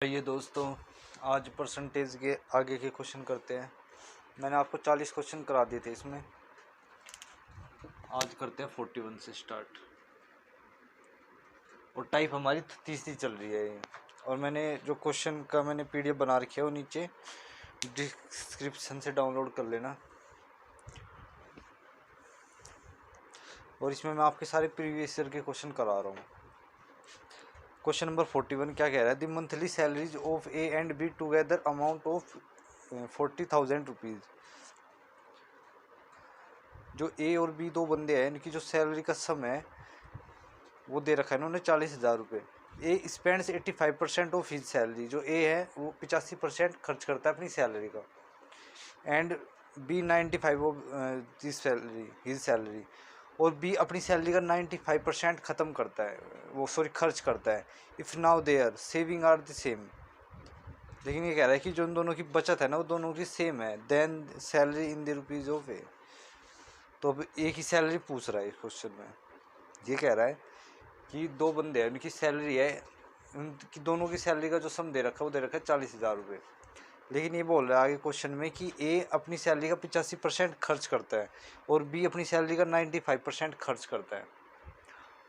ये दोस्तों, आज परसेंटेज के आगे के क्वेश्चन करते हैं। मैंने आपको 40 क्वेश्चन करा दिए थे इसमें। आज करते हैं 41 से स्टार्ट। और टाइप हमारी तीसरी चल रही है ये। और मैंने जो क्वेश्चन का मैंने पीडीएफ बना रखी है वो नीचे डिस्क्रिप्शन से डाउनलोड कर लेना। और इसमें मैं आपके सारे प्रीवियस ईयर के क्वेश्चन करा रहा हूँ। क्वेश्चन नंबर 41 क्या कह रहा है? The monthly salaries of A and be together amount of 40,000 rupees. जो ए और बी दो बंदे हैं, इनकी जो सैलरी का सम है वो दे रखा है इन्होंने 40,000 रुपये। ए स्पेंड्स 85% ऑफ हिज सैलरी। जो ए है वो 85% खर्च करता है अपनी सैलरी का। And B 95 of his salary. और बी अपनी सैलरी का 95% ख़त्म करता है, वो सॉरी खर्च करता है। If now there saving are the same. लेकिन ये कह रहा है कि जो उन दोनों की बचत है ना वो दोनों की सेम है। Then salary in the rupees of A. तो अब ए की सैलरी पूछ रहा है इस क्वेश्चन में। ये कह रहा है कि दो बंदे हैं, उनकी सैलरी है, उनकी दोनों की सैलरी का जो सम दे रखा है वो दे रखा है 40,000 रुपये। लेकिन ये बोल रहा है आगे क्वेश्चन में कि ए अपनी सैलरी का 85% खर्च करता है और बी अपनी सैलरी का 95% खर्च करता है,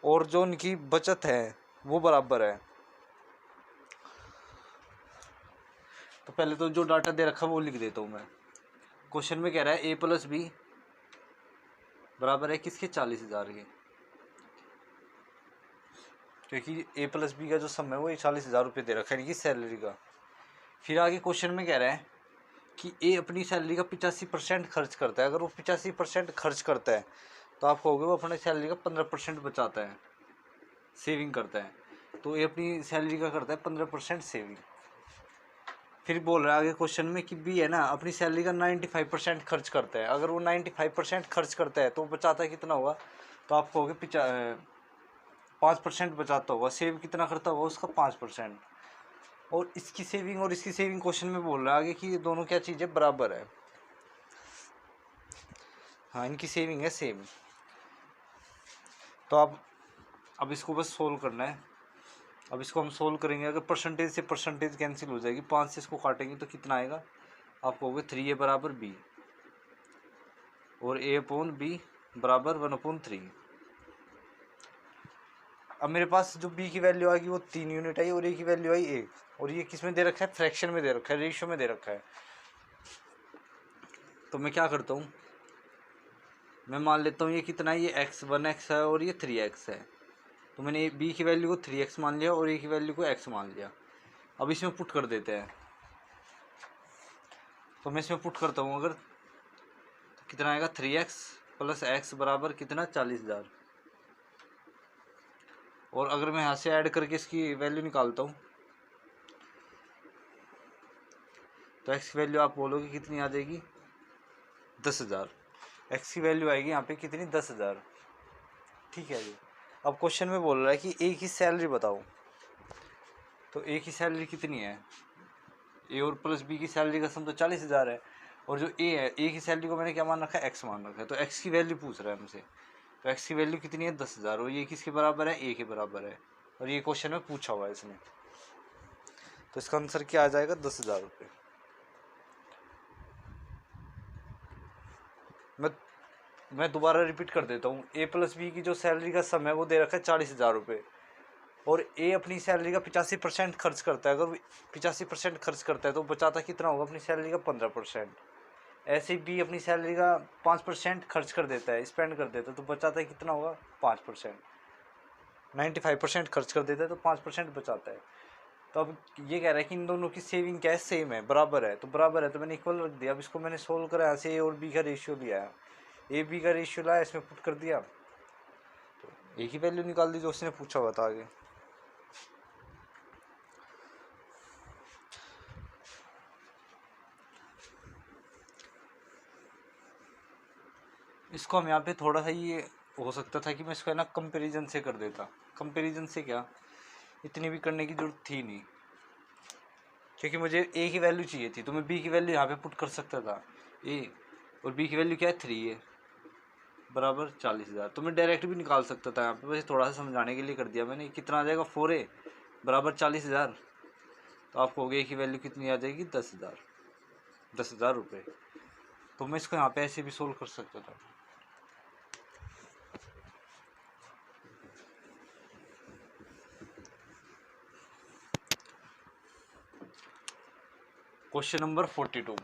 और जो उनकी बचत है वो बराबर है। तो पहले तो जो डाटा दे रखा है वो लिख देता हूँ मैं। क्वेश्चन में कह रहा है ए प्लस बी बराबर है किसके? 40,000 के। क्योंकि ए प्लस बी का जो सम है वो 40,000 रुपये दे रखा है इनकी सैलरी का। फिर आगे क्वेश्चन में कह रहा है कि ए अपनी सैलरी का 85% खर्च करता है। अगर वो 85% खर्च करता है तो आप कहोगे वो अपनी सैलरी का 15% बचाता है, सेविंग करता है। तो ए अपनी सैलरी का करता है 15% सेविंग। फिर बोल रहा है आगे क्वेश्चन में कि बी है ना अपनी सैलरी का 95% खर्च करता है। अगर वो 95% खर्च करता है तो बचाता है कितना होगा? तो आप कहोगे 5% बचाता होगा। सेव कितना करता होगा उसका? 5%। और इसकी सेविंग क्वेश्चन में बोल रहा है आगे कि ये दोनों क्या चीज़ है? बराबर है। हाँ, इनकी सेविंग है सेम। तो अब इसको बस सोल्व करना है। अब इसको हम सोल्व करेंगे। अगर परसेंटेज से परसेंटेज कैंसिल हो जाएगी, 5 से इसको काटेंगे तो कितना आएगा? आप कहोगे 3a बराबर b और a/b बराबर 1/3। अब मेरे पास जो b की वैल्यू आएगी वो 3 यूनिट आई और a की वैल्यू आई 1। और ये किस में दे रखा है? फ्रैक्शन में दे रखा है, रेशियो में दे रखा है। तो मैं क्या करता हूँ, मैं मान लेता हूँ ये कितना है, ये x 1x है और ये 3x है। तो मैंने b की वैल्यू को 3x मान लिया और a की वैल्यू को x मान लिया। अब इसमें पुट कर देते हैं। तो मैं इसमें पुट करता हूँ अगर, तो कितना आएगा? 3x प्लस x बराबर कितना? 40,000। और अगर मैं यहाँ से ऐड करके इसकी वैल्यू निकालता हूँ तो x की वैल्यू आप बोलोगे कितनी आ जाएगी? 10,000। x की वैल्यू आएगी यहाँ पे कितनी? 10,000। ठीक है जी। अब क्वेश्चन में बोल रहा है कि ए की सैलरी बताओ। तो ए की सैलरी कितनी है? ए और प्लस बी की सैलरी का सम तो 40,000 है। और जो ए है, ए की सैलरी को मैंने क्या मान रखा है? एक्स मान रखा है। तो एक्स की वैल्यू पूछ रहा है हमसे। तो एक्स की वैल्यू कितनी है? 10,000। और ये किसके बराबर है? ए के बराबर है। और ये क्वेश्चन में पूछा हुआ है इसने। तो इसका आंसर क्या आ जाएगा? 10,000 रुपये। मैं दोबारा रिपीट कर देता हूँ। ए प्लस बी की जो सैलरी का सम है वो दे रखा है 40,000 रुपये। और ए अपनी सैलरी का 85% खर्च करता है। अगर 85% खर्च करता है तो बचाता कितना होगा अपनी सैलरी का? 15%। ऐसे ही बी अपनी सैलरी का 5% खर्च कर देता है, स्पेंड कर देता है, तो बचाता है कितना होगा? 5%। 95% खर्च कर देता है तो 5% बचाता है। तो अब ये कह रहा है कि इन दोनों की सेविंग क्या है? सेम है, बराबर है। तो बराबर है तो मैंने इक्वल रख दिया। अब इसको मैंने सोल्व करा, यहाँ से ए और बी का रेशियो लिया है। ए बी का रेशियो लाया, इसमें पुट कर दिया, तो ए की वैल्यू निकाल दी जो उसने पूछा हुआ था आगे। इसको हम यहाँ पे थोड़ा सा ये हो सकता था कि मैं इसको है ना कंपेरिजन से कर देता। कंपेरिजन से क्या, इतनी भी करने की जरूरत थी नहीं, क्योंकि मुझे ए की वैल्यू चाहिए थी। तो मैं बी की वैल्यू यहाँ पे पुट कर सकता था। ए और बी की वैल्यू क्या है? 3 है बराबर 40,000। तो मैं डायरेक्ट भी निकाल सकता था यहाँ पे, वैसे थोड़ा सा समझाने के लिए कर दिया मैंने। कितना आ जाएगा? 4a बराबर 40,000। तो आपको हो गया की वैल्यू कितनी आ जाएगी 10,000 रुपये। तो मैं इसको यहाँ पे ऐसे भी सोल्व कर सकता था। Question number 42।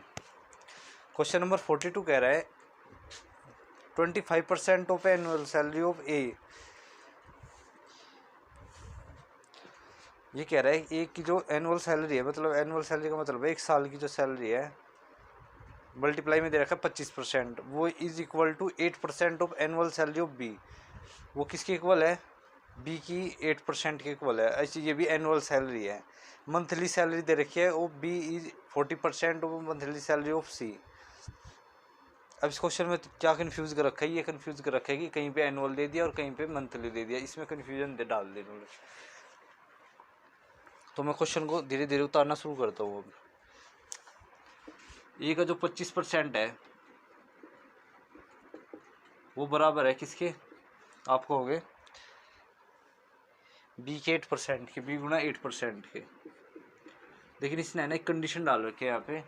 क्वेश्चन नंबर 42 कह रहा है 25% ऑफ एनुअल सैलरी ऑफ ए। ये कह रहा है एक की जो एनुअल सैलरी है, मतलब एनुअल सैलरी का मतलब है एक साल की जो सैलरी है, मल्टीप्लाई में दे रखा है 25%, वो is equal to 8% of annual salary of B. वो किसके इक्वल है? बी की 8% के इक्वल है। ऐसे ये भी एनुअल सैलरी है। मंथली सैलरी दे रखी है of B is 40% of monthly salary of C. अब इस क्वेश्चन में क्या कंफ्यूज कर रखा है? ये कंफ्यूज कर रखा है कि कहीं पे एनुअल दे दिया और कहीं पे मंथली दे दिया, इसमें कंफ्यूजन डाल दे इन्होंने। तो मैं क्वेश्चन को धीरे धीरे उतारना शुरू करता हूँ। अब ए का जो 25% है वो बराबर है किसके? आप कहोगे बी के 8% के, बी गुना 8% के। लेकिन इसने ना एक कंडीशन डाल रखी है यहाँ पे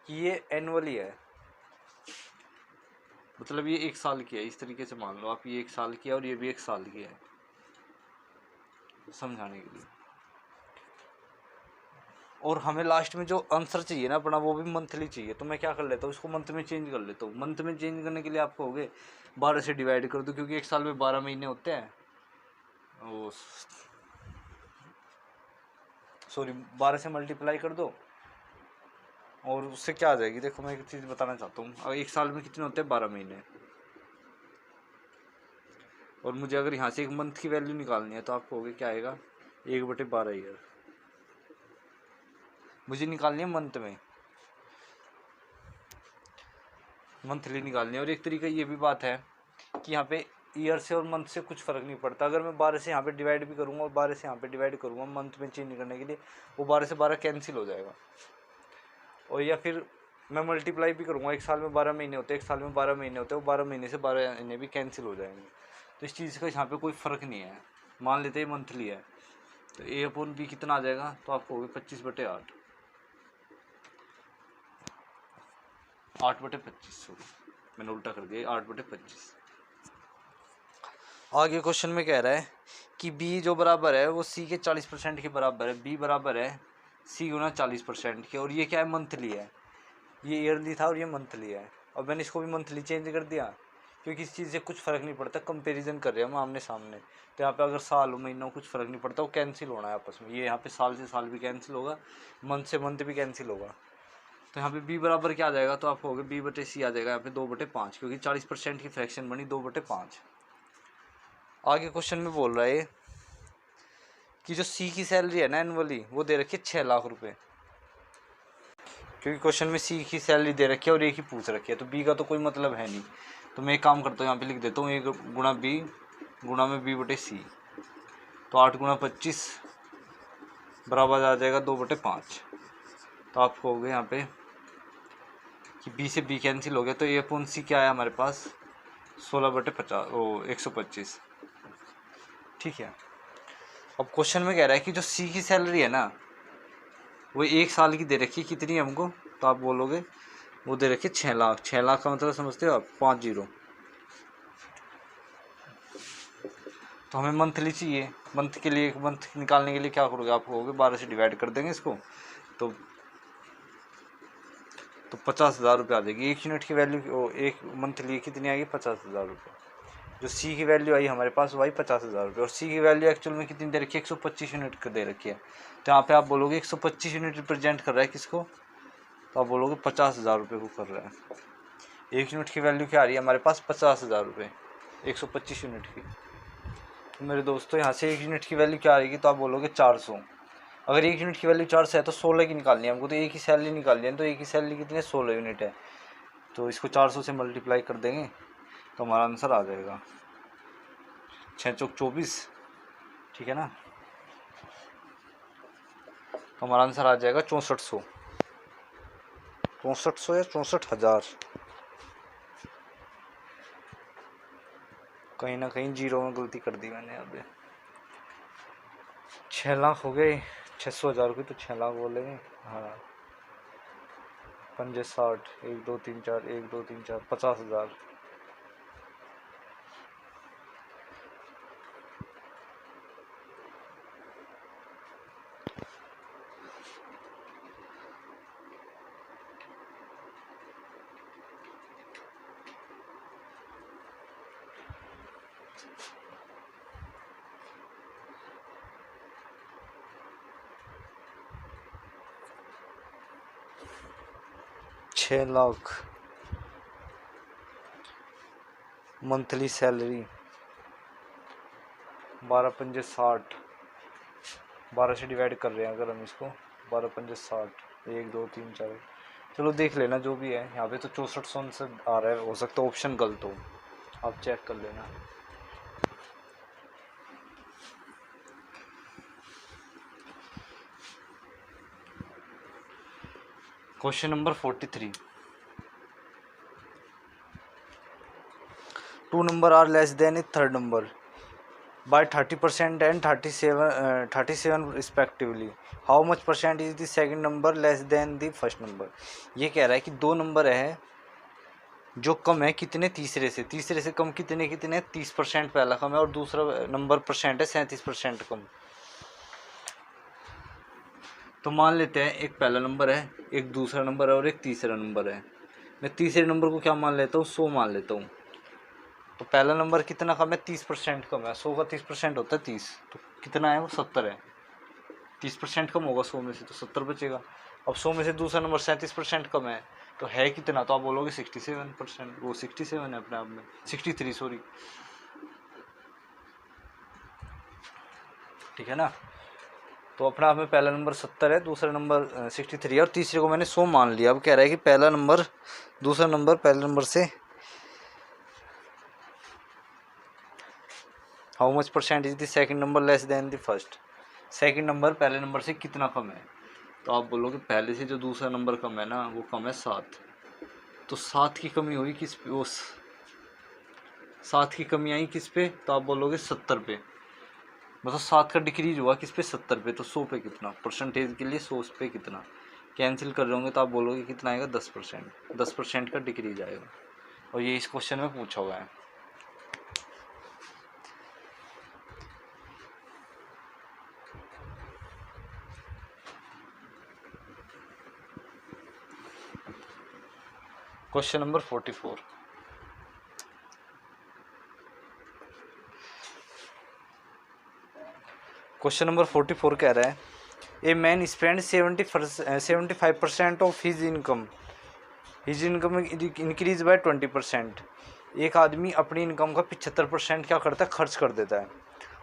कि ये एनुअली है, मतलब ये 1 साल की है। इस तरीके से मान लो आप, ये 1 साल की है और ये भी 1 साल की है, समझाने के लिए। और हमें लास्ट में जो आंसर चाहिए ना अपना, वो भी मंथली चाहिए। तो मैं क्या कर लेता हूँ, इसको मंथ में चेंज कर लेता हूँ। मंथ में चेंज करने के लिए आप कहोगे 12 से डिवाइड कर दो, क्योंकि 1 साल में 12 महीने होते हैं। वो सॉरी 12 से मल्टीप्लाई कर दो और उससे क्या आ जाएगी। देखो मैं एक चीज़ बताना चाहता हूँ, अगर 1 साल में कितने होते हैं? 12 महीने। और मुझे अगर यहाँ से एक मंथ की वैल्यू निकालनी है तो आप कहोगे क्या आएगा? 1/12 ईयर मुझे निकालनी है मंथ में, मंथली निकालनी है। और एक तरीका ये भी बात है कि यहाँ पे ईयर से और मंथ से कुछ फ़र्क नहीं पड़ता। अगर मैं 12 से यहाँ पे डिवाइड भी करूँगा और 12 से यहाँ पे डिवाइड करूँगा मंथ में चेंज करने के लिए, वो 12 से 12 कैंसिल हो जाएगा। और या फिर मैं मल्टीप्लाई भी करूँगा, 1 साल में 12 महीने होते हैं, 1 साल में 12 महीने होते हैं, वो 12 महीने से 12 महीने भी कैंसिल हो जाएंगे। तो इस चीज़ का यहाँ पे कोई फ़र्क नहीं है। मान लेते हैं मंथली है, तो ए अपॉन बी कितना आ जाएगा? तो आपको होगी 25/8, 8/25। सॉरी मैंने उल्टा कर दिया, 8/25। आगे क्वेश्चन में कह रहा है कि बी जो बराबर है वो सी के 40% के बराबर है। बी बराबर है सी गुना 40% के। और ये क्या है? मंथली है। ये ईयरली था और ये मंथली है। और मैंने इसको भी मंथली चेंज कर दिया क्योंकि इस चीज़ से कुछ फ़र्क नहीं पड़ता, कंपैरिजन कर रहे हैं हम आमने सामने। तो यहाँ पे अगर साल हो महीनों कुछ फ़र्क नहीं पड़ता, वो कैंसिल होना है आपस में। ये यहाँ पे साल से साल भी कैंसिल होगा, मंथ से मंथ भी कैंसिल होगा। तो यहाँ पे बी बराबर क्या आ जाएगा? तो आपको होगा B/C आ जाएगा यहाँ पे 2/5, क्योंकि 40% की फ्रैक्शन बनी 2/5। आगे क्वेश्चन में बोल रहा है कि जो सी की सैलरी है ना एनुअली, वो दे रखी है 6 लाख रुपए। क्योंकि क्वेश्चन में सी की सैलरी दे रखी है और एक ही पूछ रखी है, तो बी का तो कोई मतलब है नहीं। तो मैं एक काम करता हूँ, यहाँ पे लिख देता हूँ 1 गुणा बी गुणा में B/C। तो 8 गुणा 25 बराबर आ जाएगा 2/5। तो आप कहोगे यहाँ पे कि बी से बी कैंसिल हो गया, तो A/C क्या है हमारे पास? 125। ठीक है। अब क्वेश्चन में कह रहा है कि जो सी की सैलरी है ना, वो 1 साल की दे रखी है। कितनी है हमको? तो आप बोलोगे वो दे रखी है 6 लाख। 6 लाख का मतलब समझते हो आप? 5 जीरो। तो हमें मंथली चाहिए। मंथ के लिए, मंथ निकालने के लिए क्या करोगे? आप कहोगे 12 से डिवाइड कर देंगे इसको, तो 50,000 रुपये आ जाएगी। 1 यूनिट की वैल्यू, एक मंथली कितनी आएगी? 50,000 रुपये। जो सी की वैल्यू आई हमारे पास वो आई 50,000 रुपये। और सी की वैल्यू एक्चुअल में कितनी दे रखी है? 125 यूनिट का दे रखी है। तो यहाँ पे आप बोलोगे 125 यूनिट रिप्रेजेंट कर रहा है किसको? तो आप बोलोगे 50,000 रुपये को कर रहा है। 1 यूनिट की वैल्यू क्या आ रही है हमारे पास? 50,000 रुपये 125 यूनिट की। तो मेरे दोस्तों यहाँ से 1 यूनिट की वैल्यू क्या आएगी? तो आप बोलोगे 400। अगर 1 यूनिट की वैल्यू 400 है तो 16 की निकालनी है हमको। तो एक ही सैलरी निकालनी है, तो एक ही सैलरी कितनी है? 16 यूनिट है। तो इसको 400 से मल्टीप्लाई कर देंगे तो हमारा आंसर आ जाएगा 6 चौक 24। ठीक है ना? तो हमारा आंसर आ जाएगा 6400 या 64,000। कहीं ना कहीं जीरो में गलती कर दी मैंने। अब 6 लाख हो गए, 600,000 की तो 6 लाख बोलेंगे। हाँ, 5 60, 1 2 3 4, 1 2 3 4, 50,000। छः लाख मंथली सैलरी, 12 पंजे 60, 12 से डिवाइड कर रहे हैं अगर हम इसको, 12 पंजे 60, 1 2 3 4, चलो देख लेना जो भी है। यहाँ पे तो 6400 से आ रहा है, हो सकता है ऑप्शन गलत हो, आप चेक कर लेना। Question number 43, 2 number are less than a third number by 30% and 37 respectively. How much percent is the second number less than the first number? ये कह रहा है कि दो नंबर है जो कम है कितने, तीसरे से कम कितने 30% पहला कम है और दूसरा नंबर परसेंट है 37% कम। तो मान लेते हैं एक पहला नंबर है, एक दूसरा नंबर है और एक तीसरा नंबर है। मैं तीसरे नंबर को क्या मान लेता हूँ, 100 मान लेता हूँ। तो पहला नंबर कितना कम है, 30% कम है। 100 का 30% होता है 30, तो कितना है वो 70 है। 30% कम होगा 100 में से तो 70 बचेगा। अब 100 में से दूसरा नंबर 37% कम है, तो है कितना, तो आप बोलोगे 67%। वो 67 है अपने आप में, 63 सॉरी, ठीक है ना। तो अपने आप में पहला नंबर 70 है, दूसरा नंबर 63 है और तीसरे को मैंने 100 मान लिया। अब कह रहा है कि पहला नंबर दूसरा नंबर पहले नंबर से how much percent is the second number less than the first. Second number पहले नंबर से कितना कम है, तो आप बोलोगे पहले से जो दूसरा नंबर कम है ना वो कम है 7। तो 7 की कमी हुई किस पे, वो 7 की कमी आई किस पे, तो आप बोलोगे 70 पे। मतलब 7 का डिक्रीज हुआ किस पे, 70 पे। तो 100 पे कितना, परसेंटेज के लिए 100 पे कितना कैंसिल कर रहे होंगे, तो आप बोलोगे कितना आएगा, 10%। 10% का डिक्रीज आएगा और ये इस क्वेश्चन में पूछा हुआ है। क्वेश्चन नंबर 44, क्वेश्चन नंबर 44 कह रहा है a man spend 75% of his income increase by 20%। एक आदमी अपनी इनकम का 75% क्या करता है, खर्च कर देता है,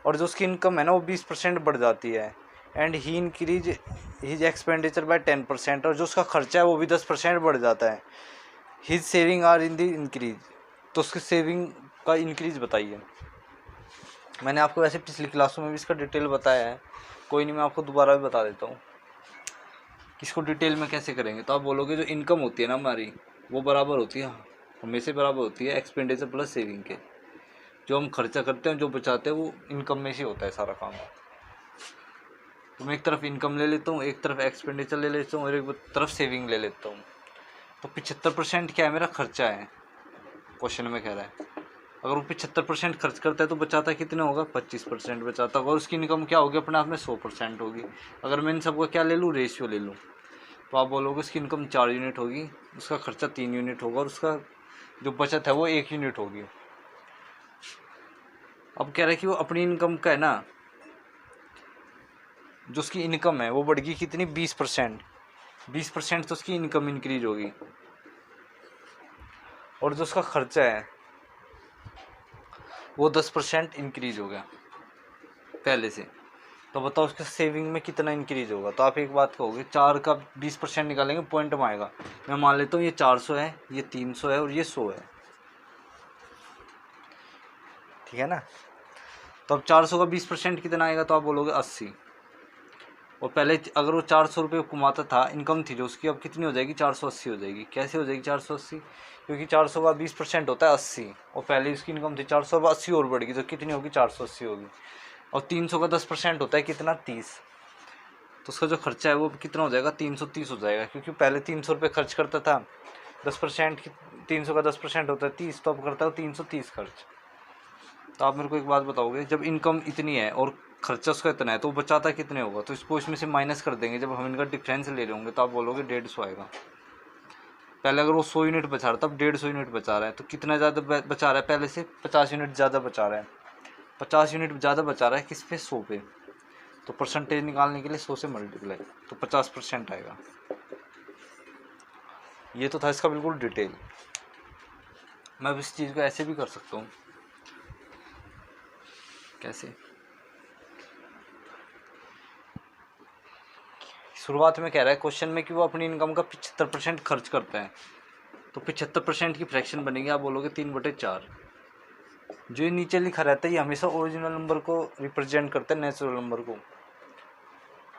और जो उसकी इनकम है ना वो 20% बढ़ जाती है। And he increase his expenditure bye 10%, और जो उसका खर्चा है वो भी 10% बढ़ जाता है। His saving are in the increase, तो उसकी सेविंग का इंक्रीज बताइए। मैंने आपको वैसे पिछली क्लासों में भी इसका डिटेल बताया है, कोई नहीं मैं आपको दोबारा भी बता देता हूँ इसको डिटेल में कैसे करेंगे। तो आप बोलोगे जो इनकम होती है ना हमारी वो बराबर होती है, हमेशा बराबर होती है एक्सपेंडिचर प्लस सेविंग के। जो हम खर्चा करते हैं जो बचाते हैं वो इनकम में से होता है सारा काम। तो मैं एक तरफ इनकम ले लेता हूँ, एक तरफ एक्सपेंडिचर ले लेता हूँ और एक तरफ सेविंग ले लेता हूँ। तो 75% क्या है, मेरा खर्चा है। क्वेश्चन में कह रहा है अगर वो 75% खर्च करता है तो बचाता कितना होगा, 25% बचाता होगा, और उसकी इनकम क्या होगी अपने आप में 100% होगी। अगर मैं इन सबका क्या ले लूँ, रेशियो ले लूँ, तो आप बोलोगे उसकी इनकम 4 यूनिट होगी, उसका खर्चा 3 यूनिट होगा और उसका जो बचत है वो 1 यूनिट होगी। अब कह रहा है कि वो अपनी इनकम का है ना, जो उसकी इनकम है वो बढ़ गई कितनी, 20%। 20% तो उसकी इनकम इंक्रीज होगी, और जो उसका खर्चा है वो 10% इंक्रीज हो गया पहले से। तो बताओ उसके सेविंग में कितना इंक्रीज होगा। तो आप एक बात कहोगे 4 का 20% निकालेंगे पॉइंट में आएगा। मैं मान लेता हूँ ये 400 है, ये 300 है और ये 100 है, ठीक है ना। तो अब 400 का 20% कितना आएगा, तो आप बोलोगे 80। और पहले अगर वो 400 रुपये कमाता था, इनकम थी जो उसकी, अब कितनी हो जाएगी, 480 हो जाएगी। कैसे हो जाएगी 480, क्योंकि 400 का 20% होता है 80, और पहले उसकी इनकम थी 400, अब 80 और बढ़ गई तो कितनी होगी, 480 होगी। और 300 का 10% होता है कितना, 30। तो उसका जो खर्चा है वो कितना हो जाएगा, 330 हो जाएगा, क्योंकि पहले 300 रुपये खर्च करता था, 10% की 300 का 10% होता है 30, तो अब करता है 330 खर्च। तो आप मेरे को एक बात बताओगे, जब इनकम इतनी है और खर्चा उसका इतना है तो वो बचाता कितने होगा, तो इसको इसमें से माइनस कर देंगे, जब हम इनका डिफरेंस ले रहे होंगे तो आप बोलोगे 150 आएगा। पहले अगर वो 100 यूनिट बचा रहा था, अब 150 यूनिट बचा रहा है, तो कितना ज़्यादा बचा रहा है, पहले से 50 यूनिट ज़्यादा बचा रहा है। 50 यूनिट ज़्यादा बचा रहा है किस पे, 100 पे, तो परसेंटेज निकालने के लिए 100 से मल्टीप्लाई, तो 50% आएगा। ये तो था इसका बिल्कुल डिटेल। मैं अब इस चीज़ को ऐसे भी कर सकता हूँ, कैसे, शुरुआत में कह रहा है क्वेश्चन में कि वो अपनी इनकम का 75% खर्च करता है, तो 75% की फ्रैक्शन बनेगी, आप बोलोगे 3/4। जो ये नीचे लिखा रहता है ये हमेशा ओरिजिनल नंबर को रिप्रेजेंट करता है, नेचुरल नंबर को।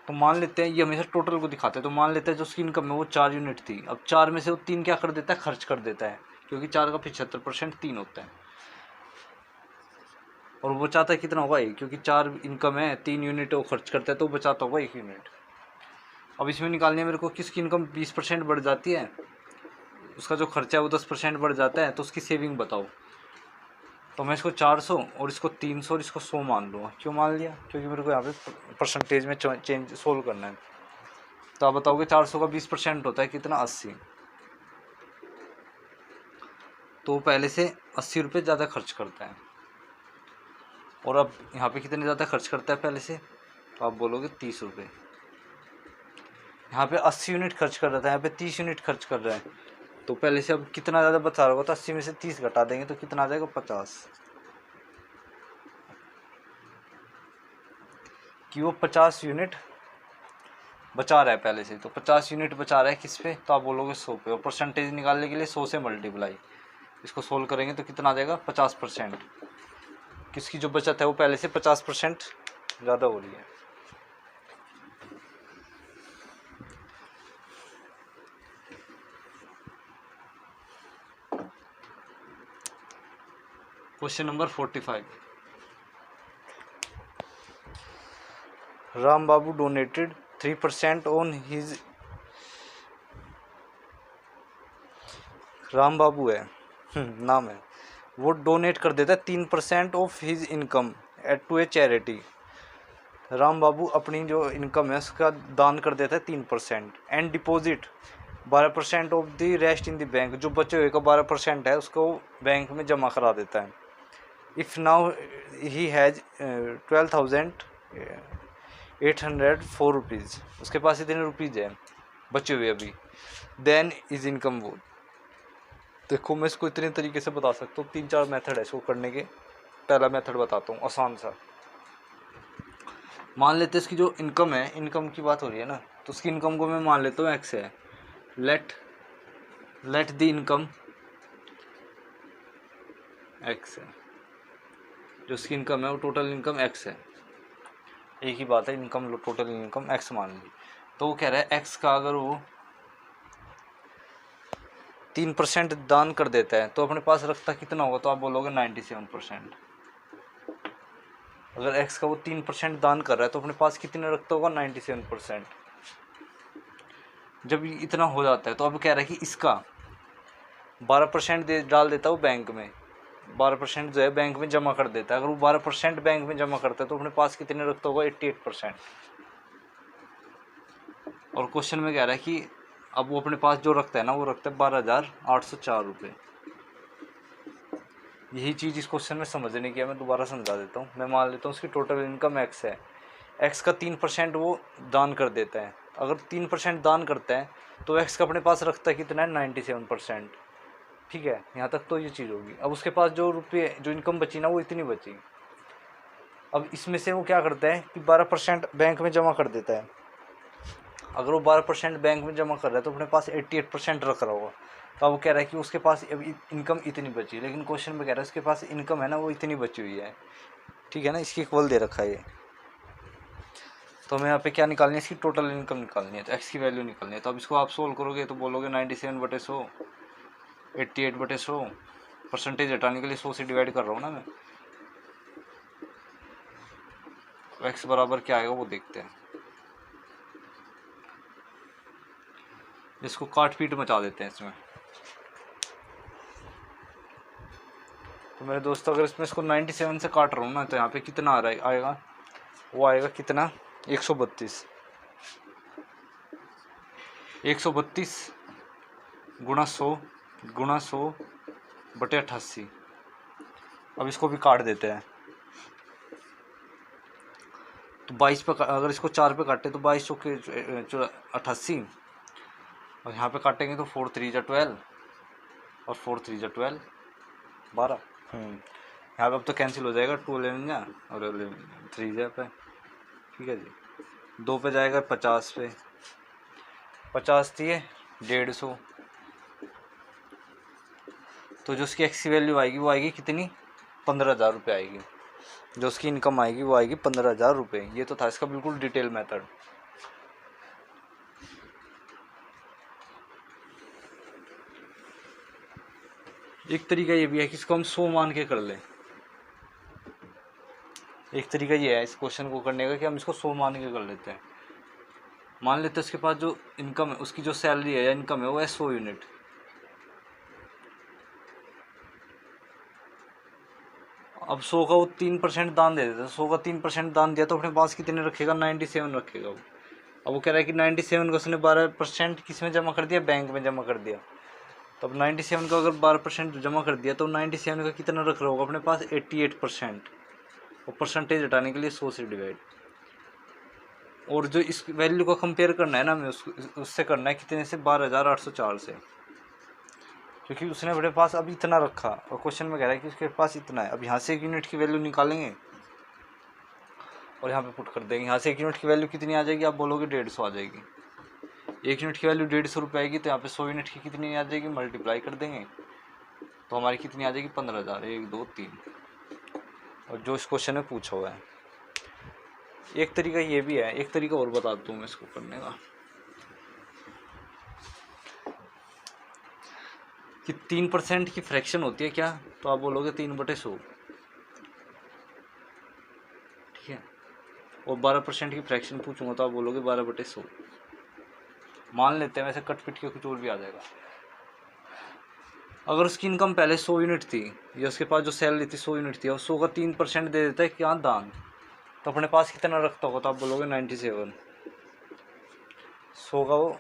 तो मान लेते हैं ये हमेशा टोटल को दिखाते हैं, तो मान लेते हैं जो उसकी इनकम है वो 4 यूनिट थी, अब 4 में से वो 3 क्या कर देता है, खर्च कर देता है, क्योंकि 4 का 75% 3 होता है, और वो बचाता है कितना होगा 1, क्योंकि 4 इनकम है, 3 यूनिट वो खर्च करता है, तो बचाता होगा 1 यूनिट। अब इसमें निकालने मेरे को किसकी इनकम 20% बढ़ जाती है, उसका जो खर्चा है वो 10% बढ़ जाता है, तो उसकी सेविंग बताओ। तो मैं इसको 400 और इसको 300 और इसको 100 मान लूँगा। क्यों मान लिया, क्योंकि मेरे को यहाँ पे परसेंटेज में चेंज सोल्व करना है। तो आप बताओगे 400 का 20% होता है कितना, 80। तो पहले से 80 रुपये ज़्यादा खर्च करता है, और अब यहाँ पे कितने ज़्यादा खर्च करता है पहले से, तो आप बोलोगे 30 रुपये। यहाँ पे 80 यूनिट खर्च कर रहा था, यहाँ पे 30 यूनिट खर्च कर रहा है, तो पहले से अब कितना ज़्यादा बचा रहा होगा, तो 80 में से 30 घटा देंगे तो कितना आ जाएगा, 50। कि वो 50 यूनिट बचा रहा है पहले से, तो 50 यूनिट बचा रहा है किस पे, तो आप बोलोगे 100 पे, और परसेंटेज निकालने के लिए 100 से मल्टीप्लाई, इसको सोल्व करेंगे तो कितना आ जाएगा, 50%। किसकी जो बचत है वो पहले से 50% ज़्यादा हो रही है। Question number 45, Ram Babu donated 3% on his, Ram Babu है नाम है, वो डोनेट कर देता है 3% of his income at to a charity. Ram Babu अपनी जो इनकम है उसका दान कर देता है 3%, and deposit 12% of the rest in the bank, जो बचे हुए का 12% है उसको बैंक में जमा करा देता है। If now he has 12,804 rupees, उसके पास इतने रुपीज़ है बचे हुए अभी, देन इज इनकम वो। देखो मैं इसको इतने तरीके से बता सकता हूँ, 3-4 मेथड है इसको करने के। पहला मेथड बताता हूँ आसान सा। मान लेते हैं इसकी जो इनकम है, इनकम की बात हो रही है ना, तो उसकी इनकम को मैं मान लेता हूँ एक्स है। लेट द इनकम एक्स है, जो उसकी इनकम है वो टोटल इनकम एक्स है, एक ही बात है, इनकम टोटल इनकम एक्स मान ली। तो वो कह रहा है एक्स का अगर वो 3% दान कर देता है तो अपने पास रखता कितना होगा, तो आप बोलोगे 97%। अगर एक्स का वो 3% दान कर रहा है तो अपने पास कितने रखता होगा, 97%। जब इतना हो जाता है तो अब कह रहा है कि इसका 12% डाल देता है वो बैंक में, 12% जो है बैंक में जमा कर देता है। अगर वो 12% बैंक में जमा करता है तो अपने पास कितने रखता होगा, 88%। और क्वेश्चन में कह रहा है कि अब वो अपने पास जो रखता है ना, वो रखता है 12,804 रुपये। यही चीज़ इस क्वेश्चन में समझने की है, मैं दोबारा समझा देता हूँ। मैं मान लेता हूँ उसकी टोटल इनकम एक्स है, एक्स का 3% वो दान कर देता है। अगर 3% दान करता है तो एक्स का अपने पास रखता है कितना है, 97%। ठीक है, यहाँ तक तो ये चीज़ होगी। अब उसके पास जो रुपये जो इनकम बची ना, वो इतनी बची। अब इसमें से वो क्या करता है कि 12% बैंक में जमा कर देता है। अगर वो 12% बैंक में जमा कर रहा है तो अपने पास 88% रख रहा होगा। तो अब वो कह रहा है कि उसके पास अब इनकम इतनी बची, लेकिन क्वेश्चन में कह रहा है उसके पास इनकम है ना वो इतनी बची हुई है। ठीक है ना, इसकी इक्वल दे रखा है ये। तो हमें यहाँ पे क्या निकालनी है, इसकी टोटल इनकम निकालनी है, तो एक्स की वैल्यू निकालनी है। तो अब इसको आप सोल्व करोगे तो बोलोगे 97/100, 88/100। परसेंटेज हटाने के लिए 100 से डिवाइड कर रहा हूँ ना मैं। तो एक्स बराबर क्या आएगा वो देखते हैं। इसको काट पीट मचा देते हैं इसमें। तो मेरे दोस्तों अगर इसमें इसको 97 से काट रहा हूँ ना, तो यहाँ पे कितना आ रहा है आएगा, वो आएगा कितना 132 गुणा 100 बटे 88। अब इसको भी काट देते हैं। तो 22 पे अगर इसको 4 पे काटे तो 22 चौके 88, और यहाँ पे काटेंगे तो 4 3 जा 12 और 4 3 जा 12 12। यहाँ पे अब तो कैंसिल हो जाएगा, 2 11 जा और 3 जा पे, ठीक है जी। 2 पे जाएगा 50 पे, 50 दिए 150। तो जो उसकी एक्सी वैल्यू आएगी वो आएगी कितनी, 15,000 रुपये आएगी। जो उसकी इनकम आएगी वो आएगी 15,000 रुपये। ये तो था इसका बिल्कुल डिटेल मेथड। एक तरीका ये भी है कि इसको हम 100 मान के कर लें। एक तरीका ये है इस क्वेश्चन को करने का कि हम इसको 100 मान के कर लेते हैं। मान लेते हैं उसके पास जो इनकम है, उसकी जो सैलरी है या इनकम है वो है 100 यूनिट। अब 100 का वो 3% दान दे देता है। 100 का 3% दान दिया तो अपने पास कितने रखेगा, 97 रखेगा वो। अब वो कह रहा है कि 97 का उसने 12% किस में जमा कर दिया, बैंक में जमा कर दिया। तो अब 97 का अगर 12% जमा कर दिया तो 97 का कितना रख रहा होगा अपने पास, 88%। और परसेंटेज हटाने के लिए 100 से डिवाइड। और जो इस वैल्यू को कंपेयर करना है ना हमें, उससे करना है कितने से, 12,804 से, क्योंकि उसने अपने पास अभी इतना रखा और क्वेश्चन में कह रहा है कि उसके पास इतना है। अब यहाँ से 1 यूनिट की वैल्यू निकालेंगे और यहाँ पे पुट कर देंगे। यहाँ से 1 यूनिट की वैल्यू कितनी आ जाएगी, आप बोलोगे 150 आ जाएगी। 1 यूनिट की वैल्यू 150 रुपये आएगी, तो यहाँ पे 100 यूनिट की कितनी आ जाएगी, मल्टीप्लाई कर देंगे तो हमारी कितनी आ जाएगी, 15,000। 1 2 3। और जो इस क्वेश्चन में पूछा हुआ है। एक तरीका ये भी है, एक तरीका और बता दूँ मैं इसको करने का, कि 3% की फ्रैक्शन होती है क्या, तो आप बोलोगे 3/100, ठीक है। और 12% की फ्रैक्शन पूछूंगा तो आप बोलोगे 12/100। मान लेते हैं, वैसे कट पिट के कुछ और भी आ जाएगा। अगर उसकी इनकम पहले 100 यूनिट थी, या उसके पास जो सैलरी थी 100 यूनिट थी, और 100 का 3% दे देता है क्या, दान, तो अपने पास कितना रखता होगा, तो आप बोलोगे 97। 100 का वो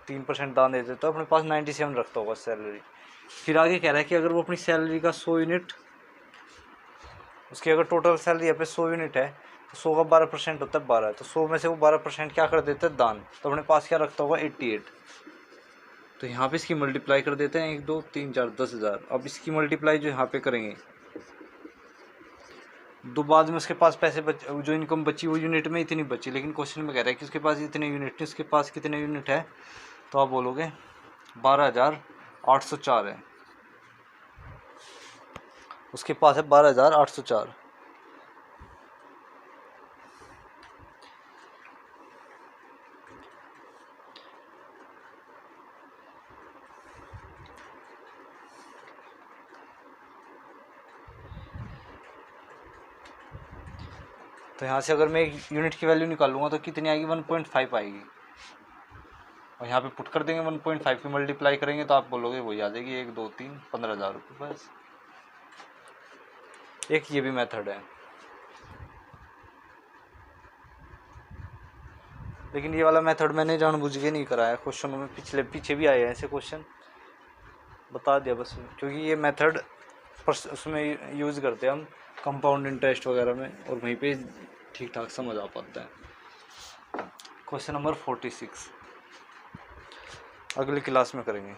3% दान दे देता है, अपने पास 97 रखता होगा सैलरी। फिर आगे कह रहा है कि अगर वो अपनी सैलरी का 100 यूनिट, उसकी अगर टोटल सैलरी यहाँ पे 100 यूनिट है, तो 100 का 12% होता है 12, तो 100 में से वो 12% क्या कर देता है, दान, तो अपने पास क्या रखता होगा, 88। तो यहाँ पे इसकी मल्टीप्लाई कर देते हैं, 1 2 3 4 10,000। अब इसकी मल्टीप्लाई जो यहाँ पे करेंगे, दो बाद में उसके पास पैसे जो इनकम बची वो यूनिट में इतनी बची, लेकिन क्वेश्चन में कह रहा है कि उसके पास इतने यूनिट नहीं, उसके पास कितने यूनिट है, तो आप बोलोगे 12,804 है, उसके पास है 12,804। तो यहाँ से अगर मैं एक यूनिट की वैल्यू निकालूंगा तो कितनी आएगी, 1.5 आएगी। और यहाँ पे पुट कर देंगे 1.5 की मल्टीप्लाई करेंगे तो आप बोलोगे वही आ जाएगी, 1 2 3 15,000 रुपये बस। एक ये भी मेथड है, लेकिन ये वाला मेथड मैंने जानबूझ के नहीं कराया। क्वेश्चनों में पीछे भी आए हैं ऐसे क्वेश्चन, बता दिया बस, क्योंकि ये मेथड उसमें यूज़ करते हैं हम कंपाउंड इंटरेस्ट वगैरह में, और वहीं पे ठीक ठाक समझ आ पाता है। क्वेश्चन नंबर 46 अगली क्लास में करेंगे।